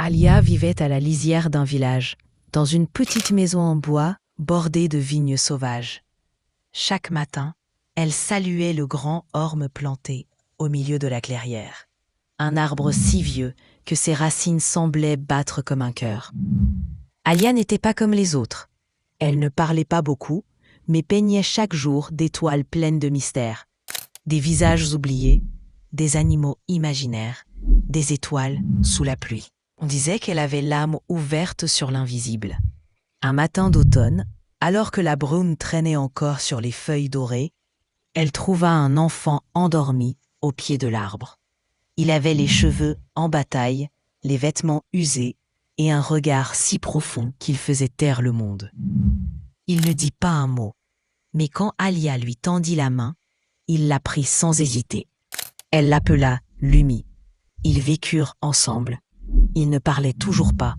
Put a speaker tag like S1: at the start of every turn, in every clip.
S1: Alia vivait à la lisière d'un village, dans une petite maison en bois bordée de vignes sauvages. Chaque matin, elle saluait le grand orme planté au milieu de la clairière. Un arbre si vieux que ses racines semblaient battre comme un cœur. Alia n'était pas comme les autres. Elle ne parlait pas beaucoup, mais peignait chaque jour d'étoiles pleines de mystères. Des visages oubliés, des animaux imaginaires, des étoiles sous la pluie. On disait qu'elle avait l'âme ouverte sur l'invisible. Un matin d'automne, alors que la brume traînait encore sur les feuilles dorées, elle trouva un enfant endormi au pied de l'arbre. Il avait les cheveux en bataille, les vêtements usés et un regard si profond qu'il faisait taire le monde. Il ne dit pas un mot, mais quand Alia lui tendit la main, il la prit sans hésiter. Elle l'appela Lumi. Ils vécurent ensemble. Ils ne parlaient toujours pas,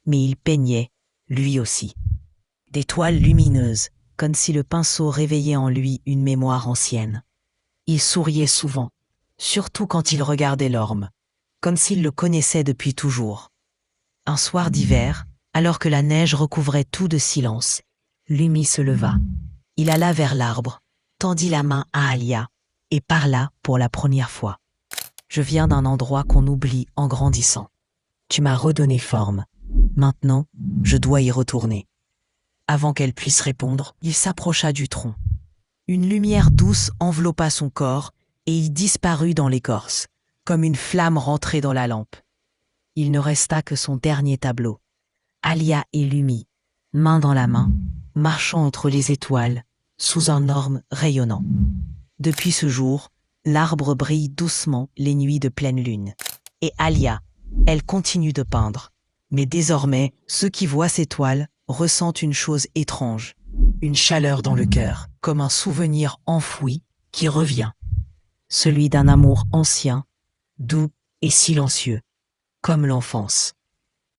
S1: mais il peignait, lui aussi. Des toiles lumineuses, comme si le pinceau réveillait en lui une mémoire ancienne. Il souriait souvent, surtout quand il regardait l'orme, comme s'il le connaissait depuis toujours. Un soir d'hiver, alors que la neige recouvrait tout de silence, Lumi se leva. Il alla vers l'arbre, tendit la main à Alia et parla pour la première fois. « Je viens d'un endroit qu'on oublie en grandissant. Tu m'as redonné forme. Maintenant, je dois y retourner. » Avant qu'elle puisse répondre, il s'approcha du tronc. Une lumière douce enveloppa son corps et il disparut dans l'écorce, comme une flamme rentrée dans la lampe. Il ne resta que son dernier tableau. Alia et Lumi, main dans la main, marchant entre les étoiles, sous un orme rayonnant. Depuis ce jour, l'arbre brille doucement les nuits de pleine lune. Et Alia, elle continue de peindre. Mais désormais, ceux qui voient ces toiles ressentent une chose étrange, une chaleur dans le cœur, comme un souvenir enfoui qui revient. Celui d'un amour ancien, doux et silencieux, comme l'enfance.